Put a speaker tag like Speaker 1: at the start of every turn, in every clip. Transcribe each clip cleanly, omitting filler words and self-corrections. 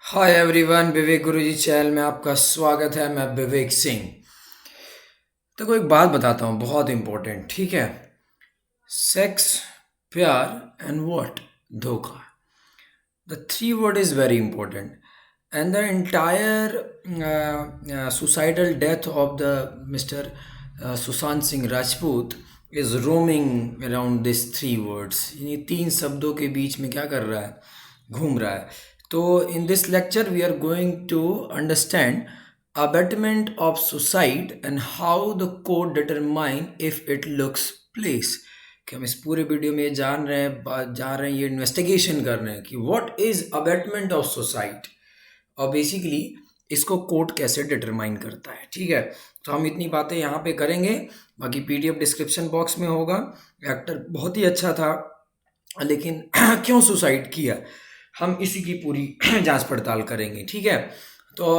Speaker 1: Hi everyone, विवेक गुरुजी channel में आपका स्वागत है। मैं विवेक सिंह। देखो, एक बात बताता हूँ, बहुत इंपॉर्टेंट, ठीक है। सेक्स, प्यार एंड व्हाट, धोखा। The three word is very important, and the entire suicidal death of the Mr. Sushant Singh Rajput is roaming around these three words. ये तीन शब्दों के बीच में क्या कर रहा है, घूम रहा है। तो in this lecture we are going to understand abatement of suicide and how the court determine if it looks place। कि हम इस पूरे वीडियो में जा रहे हैं, ये इन्वेस्टिगेशन कर रहे हैं कि व्हाट इज अबेटमेंट ऑफ सोसाइट, और बेसिकली इसको कोर्ट कैसे डिटरमाइन करता है। ठीक है, तो हम इतनी बातें यहाँ पे करेंगे। बाकी पीडीएफ डिस्क्रिप्शन बॉक्स में होगा। एक्टर बहुत ही अच्छा था, लेकिन क्यों सुसाइड किया, हम इसी की पूरी जांच पड़ताल करेंगे। ठीक है, तो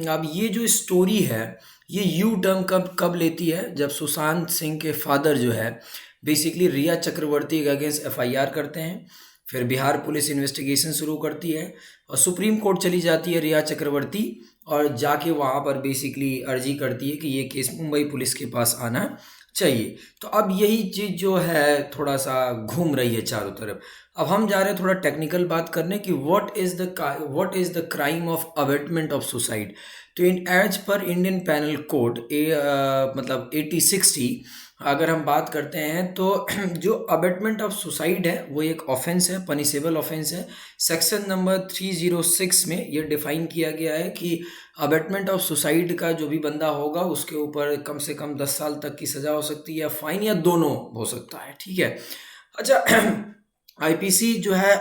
Speaker 1: अब ये जो स्टोरी है, ये यू टर्म कब कब लेती है, जब सुशांत सिंह के फादर जो है बेसिकली रिया चक्रवर्ती के अगेंस्ट एफआईआर करते हैं। फिर बिहार पुलिस इन्वेस्टिगेशन शुरू करती है और सुप्रीम कोर्ट चली जाती है रिया चक्रवर्ती, और जाके वहाँ पर बेसिकली अर्जी करती है कि ये केस मुंबई पुलिस के पास आना चाहिए। तो अब यही चीज़ जो है थोड़ा सा घूम रही है चारों तरफ। अब हम जा रहे हैं थोड़ा टेक्निकल बात करने की what is the crime of abetment of suicide. तो इन as per Indian penal code मतलब 8060 अगर हम बात करते हैं तो जो अबेटमेंट ऑफ सुसाइड है वो एक ऑफेंस है, पनिशेबल ऑफेंस है। सेक्शन नंबर 306 में ये डिफाइन किया गया है कि अबेटमेंट ऑफ सुसाइड का जो भी बंदा होगा उसके ऊपर कम से कम 10 साल तक की सज़ा हो सकती है, या फाइन, या दोनों हो सकता है। ठीक है, अच्छा। आईपीसी जो है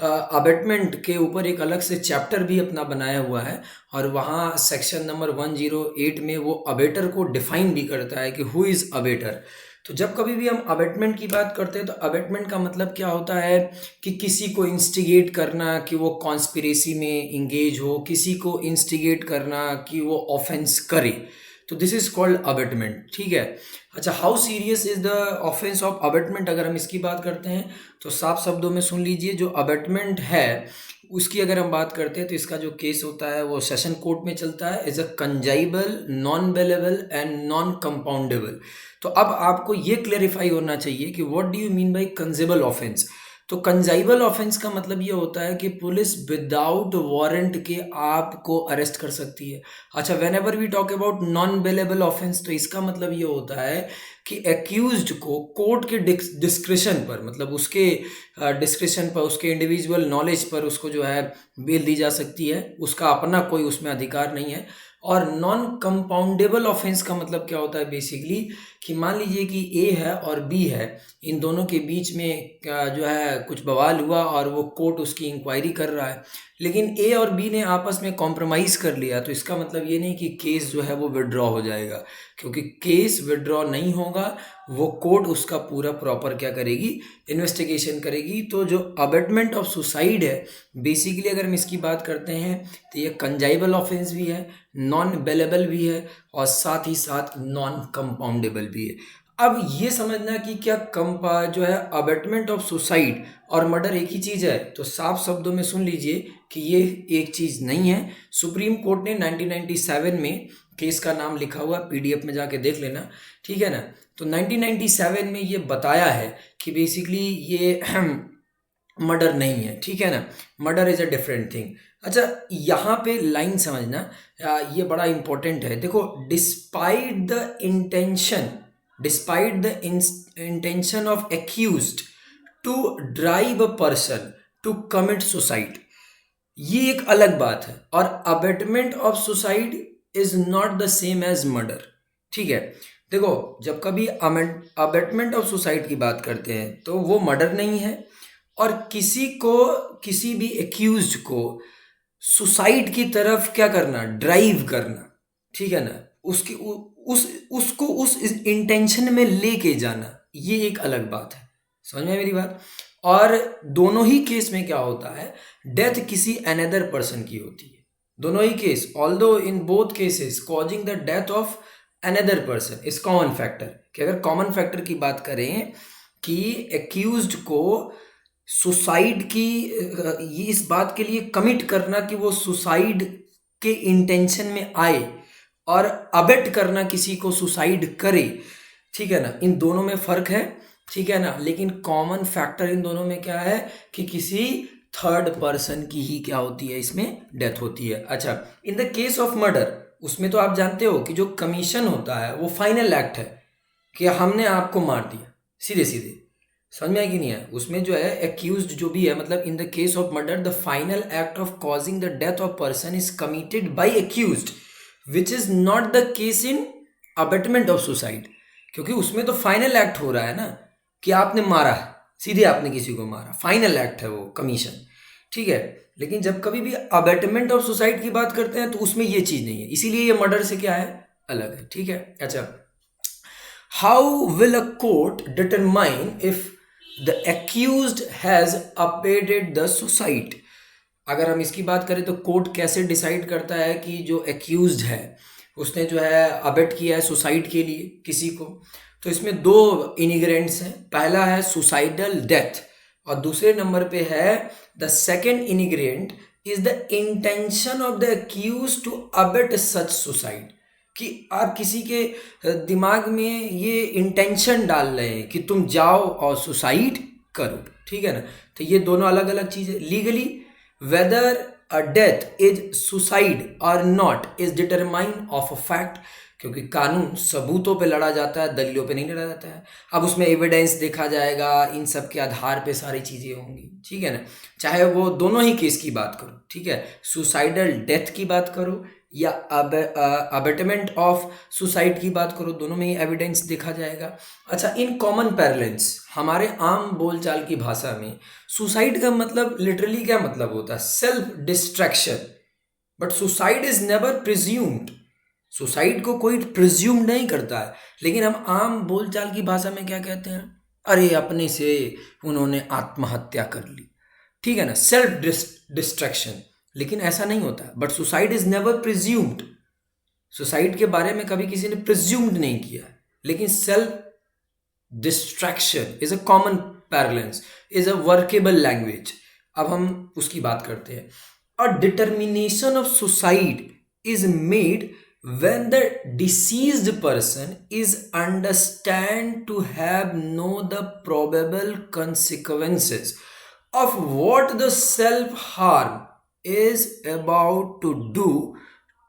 Speaker 1: अबेटमेंट के ऊपर एक अलग से चैप्टर भी अपना बनाया हुआ है, और वहाँ सेक्शन नंबर 108 में वो अबेटर को डिफाइन भी करता है कि हु इज़ अबेटर। तो जब कभी भी हम अबेटमेंट की बात करते हैं तो अबेटमेंट का मतलब क्या होता है कि किसी को इंस्टिगेट करना कि वो कॉन्स्पिरेसी में इंगेज हो, किसी को इंस्टिगेट करना कि वो ऑफेंस करे। तो दिस इज कॉल्ड अबेटमेंट। ठीक है, अच्छा, how serious is the offence of abetment, अगर हम इसकी बात करते हैं तो साफ शब्दों में सुन लीजिए। जो अबेटमेंट है उसकी अगर हम बात करते हैं तो इसका जो केस होता है वो सेशन कोर्ट में चलता है, is a cognizable, non bailable and non compoundable. तो अब आपको ये क्लेरिफाई होना चाहिए कि what do you mean by cognizable offence. तो कंजाइबल ऑफेंस का मतलब ये होता है कि पुलिस विदाउट वारंट के आपको अरेस्ट कर सकती है। अच्छा, whenever we talk about non bailable offence, तो इसका मतलब ये होता है कि एक्यूज्ड को कोर्ट के डिस्क्रिशन पर, मतलब उसके डिस्क्रिशन पर, उसके इंडिविजुअल नॉलेज पर उसको जो है बेल दी जा सकती है, उसका अपना कोई उसमें अधिकार नहीं है। और नॉन कंपाउंडेबल ऑफेंस का मतलब क्या होता है बेसिकली कि मान लीजिए कि ए है और बी है, इन दोनों के बीच में जो है कुछ बवाल हुआ और वो कोर्ट उसकी इंक्वायरी कर रहा है, लेकिन ए और बी ने आपस में कॉम्प्रोमाइज़ कर लिया, तो इसका मतलब ये नहीं कि केस जो है वो विड्रॉ हो जाएगा, क्योंकि केस विड्रॉ नहीं होगा। वो कोर्ट उसका पूरा प्रॉपर क्या करेगी, इन्वेस्टिगेशन करेगी। तो जो अबेटमेंट ऑफ सुसाइड है बेसिकली अगर हम इसकी बात करते हैं तो ये कंजाइबल ऑफेंस भी है, नॉन बेलेबल भी है, और साथ ही साथ नॉन कंपाउंडेबल भी है। अब ये समझना कि क्या कंपा जो है अबेटमेंट ऑफ सुसाइड और मर्डर एक ही चीज़ है, तो साफ शब्दों में सुन लीजिए कि ये एक चीज़ नहीं है। सुप्रीम कोर्ट ने 1997 में, केस का नाम लिखा हुआ पीडीएफ में जाके देख लेना, ठीक है ना। तो 1997 में ये बताया है कि बेसिकली ये मर्डर नहीं है, ठीक है ना। Murder is a different thing. अच्छा, यहाँ पे लाइन समझना, ये बड़ा इंपॉर्टेंट है। देखो, despite the intention of accused to drive a person to commit suicide, ये एक अलग बात है। और abetment of suicide is not the same as murder. ठीक है, देखो, जब कभी अबेटमेंट ऑफ सुसाइड की बात करते हैं तो वो मर्डर नहीं है, और किसी को, किसी भी एक्यूज्ड को सुसाइड की तरफ क्या करना, ड्राइव करना, ठीक है ना, उसकी उसको उस इंटेंशन में लेके जाना, ये एक अलग बात है। समझ में मेरी बात। और दोनों ही केस में क्या होता है, डेथ किसी अनदर पर्सन की होती है। दोनों ही case, although in both cases causing the death of another person is common factor. कि अगर कॉमन फैक्टर की बात करें कि एक्यूज्ड को सुसाइड की ये इस बात के लिए कमिट करना कि वो सुसाइड के इंटेंशन में आए और अबेट करना किसी को सुसाइड करे, ठीक है ना, इन दोनों में फर्क है, ठीक है ना। लेकिन कॉमन फैक्टर इन दोनों में क्या है कि किसी थर्ड पर्सन की ही क्या होती है, इसमें डेथ होती है। अच्छा, इन द केस ऑफ मर्डर, उसमें तो आप जानते हो कि जो कमीशन होता है वो फाइनल एक्ट है कि हमने आपको मार दिया, सीधे सीधे, समझ में आया कि नहीं है। उसमें जो है एक्यूज्ड जो भी है, मतलब in the case of murder the final act of causing the death of person is committed by accused which is not the case in abetment of suicide, क्योंकि उसमें तो फाइनल एक्ट हो रहा है ना कि आपने मारा है, सीधे आपने किसी को मारा, फाइनल एक्ट है वो कमीशन, ठीक है। लेकिन जब कभी भी अबेटमेंट ऑफ सुसाइड की बात करते हैं तो उसमें ये चीज नहीं है, इसीलिए ये मर्डर से क्या है, अलग है, ठीक है। अच्छा, how will a court determine if the accused has abetted the suicide. अगर हम इसकी बात करें तो कोर्ट कैसे डिसाइड करता है कि जो एक्यूज्ड है उसने जो है अबेट किया है सुसाइड के लिए किसी को। तो इसमें दो इनिग्रेंट्स हैं, पहला है सुसाइडल डेथ और दूसरे नंबर पे है the second ingredient is the intention of the accused to abet such suicide, कि आप किसी के दिमाग में ये इंटेंशन डाल रहे हैं कि तुम जाओ और सुसाइड करो, ठीक है ना। तो ये दोनों अलग अलग चीज़ें। Legally whether a death is suicide और not is determine of a fact, क्योंकि कानून सबूतों पे लड़ा जाता है, दलीलों पे नहीं लड़ा जाता है। अब उसमें एविडेंस देखा जाएगा, इन सब के आधार पे सारी चीज़ें होंगी, ठीक है ना। चाहे वो दोनों ही केस की बात करो, ठीक है, सुसाइडल डेथ की बात करो या अबेटमेंट ऑफ सुसाइड की बात करो, दोनों में ही एविडेंस देखा जाएगा। अच्छा, इन कॉमन पैरेलेंस हमारे आम बोलचाल की भाषा में सुसाइड का मतलब लिटरली क्या मतलब होता है, self distraction, but suicide is never presumed, suicide को कोई प्रिज्यूम नहीं करता है। लेकिन हम आम बोलचाल की भाषा में क्या कहते हैं, अरे अपने से उन्होंने आत्महत्या कर ली, ठीक है ना, सेल्फ डिस्ट्रैक्शन। लेकिन ऐसा नहीं होता, but suicide is never presumed, suicide के बारे में कभी किसी ने प्रिज्यूम्ड नहीं किया। लेकिन self destruction is a common parlance, is a workable language. अब हम उसकी बात करते हैं। A determination of suicide is made when the deceased person is understand to have know the probable consequences of what the self harm is about to do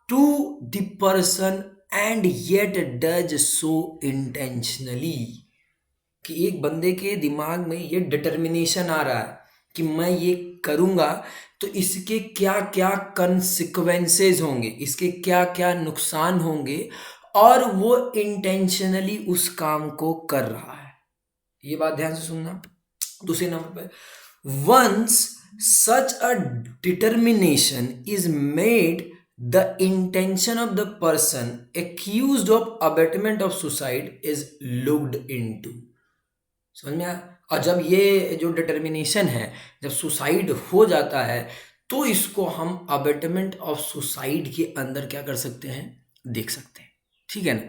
Speaker 1: to the person and yet does so intentionally, कि एक बंदे के दिमाग में ये determination आ रहा है कि मैं ये करूँगा तो इसके क्या क्या कंसिक्वेंसेस होंगे, इसके क्या क्या नुकसान होंगे, और वो इंटेंशनली उस काम को कर रहा है। ये बात ध्यान से सुनना। दूसरे नंबर पे, once such a determination is made the intention of the person accused of abetment of suicide is looked into. समझ में आया। और जब ये जो डिटर्मिनेशन है, जब सुसाइड हो जाता है तो इसको हम अबेटमेंट ऑफ सुसाइड के अंदर क्या कर सकते हैं, देख सकते हैं, ठीक है ना।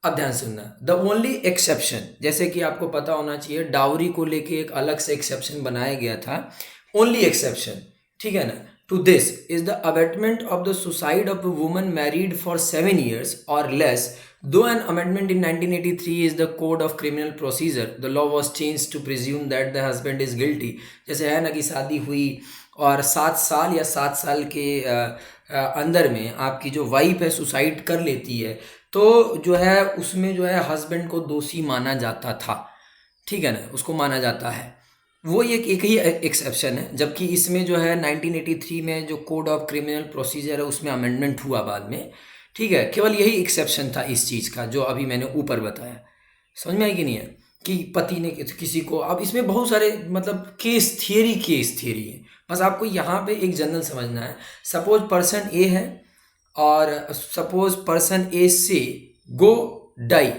Speaker 1: अब ध्यान सुनना, द ओनली एक्सेप्शन, जैसे कि आपको पता होना चाहिए डाउरी को लेके एक अलग से एक्सेप्शन बनाया गया था, ओनली एक्सेप्शन, ठीक है ना, to this is the abetment of the suicide of a woman married for 7 years और less, though an amendment in 1983 is the code of criminal procedure, the law was changed to presume that the husband is guilty। जैसे है ना कि शादी हुई और 7 साल या 7 साल के अंदर में आपकी जो वाइफ है सुसाइड कर लेती है, तो जो है उसमें जो है हस्बैंड को दोषी माना जाता था, ठीक है ना, उसको माना जाता है। वो एक ही एक्सेप्शन है, जबकि इसमें जो है 1983 में जो कोड ऑफ क्रिमिनल प्रोसीजर है उसमें अमेंडमेंट हुआ बाद में, ठीक है। केवल यही एक्सेप्शन था इस चीज़ का जो अभी मैंने ऊपर बताया। समझ में आई कि नहीं है, कि पति ने किसी को, अब इसमें बहुत सारे मतलब केस थियरी है, बस आपको यहाँ पे एक जनरल समझना है। सपोज पर्सन ए है और सपोज पर्सन ए से गो डाई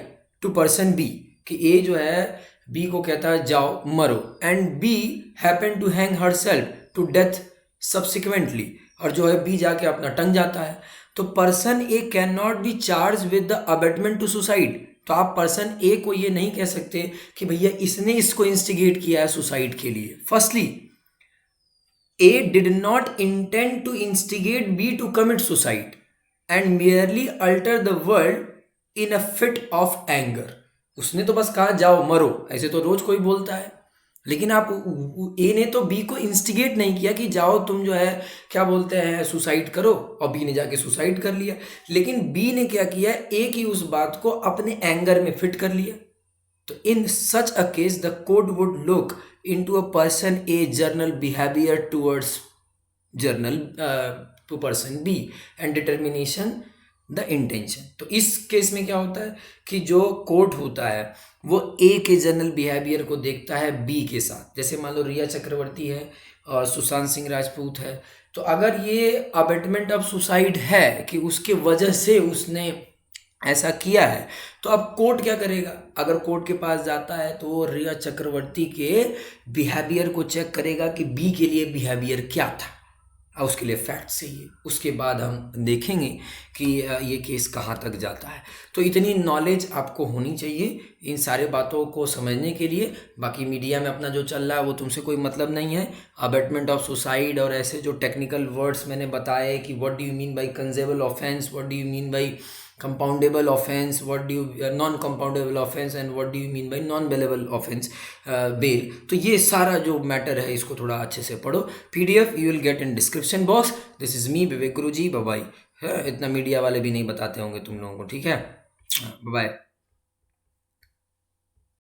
Speaker 1: टू पर्सन बी, कि ए जो है बी को कहता है जाओ मरो, and B happen to hang herself to death subsequently, और जो है बी जाके अपना टंग जाता है। तो person A can not be charge with the abetment to suicide, तो आप पर्सन ए को ये नहीं कह सकते कि भैया इसने इसको इंस्टिगेट किया है सुसाइड के लिए। Firstly, A did not intend to instigate B to commit suicide and merely alter the world in a fit of anger. उसने तो बस कहा जाओ मरो, ऐसे तो रोज कोई बोलता है। लेकिन आप ए ने तो बी को इंस्टिगेट नहीं किया कि जाओ तुम जो है क्या बोलते हैं सुसाइड करो, और बी ने जाके सुसाइड कर लिया। लेकिन बी ने क्या किया, ए की उस बात को अपने एंगर में फिट कर लिया। तो in such a case, the code would look into a person A journal behavior towards journal to person B and determination the intention। तो इस केस में क्या होता है कि जो कोड होता है वो A के जर्नल बिहेवियर को देखता है B के साथ। जैसे मान लो रिया चक्रवर्ती है और सुशांत सिंह राजपूत है, तो अगर ये अबेटमेंट ऑफ सुसाइड है कि उसके वजह से उसने ऐसा किया है, तो अब कोर्ट क्या करेगा, अगर कोर्ट के पास जाता है तो वो रिया चक्रवर्ती के बिहेवियर को चेक करेगा कि बी के लिए बिहेवियर क्या था और उसके लिए फैक्ट चाहिए। उसके बाद हम देखेंगे कि ये केस कहाँ तक जाता है। तो इतनी नॉलेज आपको होनी चाहिए इन सारे बातों को समझने के लिए। बाकी मीडिया में अपना जो चल रहा है वो तुमसे कोई मतलब नहीं है। अबेटमेंट ऑफ सुसाइड और ऐसे जो टेक्निकल वर्ड्स मैंने बताए कि what do you mean by cognizable offence, what do you mean by compoundable offense, what do you non-compoundable offense and what do you mean by non-bailable offense, bail। तो ये सारा जो मैटर है इसको थोड़ा अच्छे से पढ़ो। PDF you will get in description box। This is me Vivek Guruji, bye bye. इतना मीडिया वाले भी नहीं बताते होंगे तुम लोगों को, ठीक है, बाय।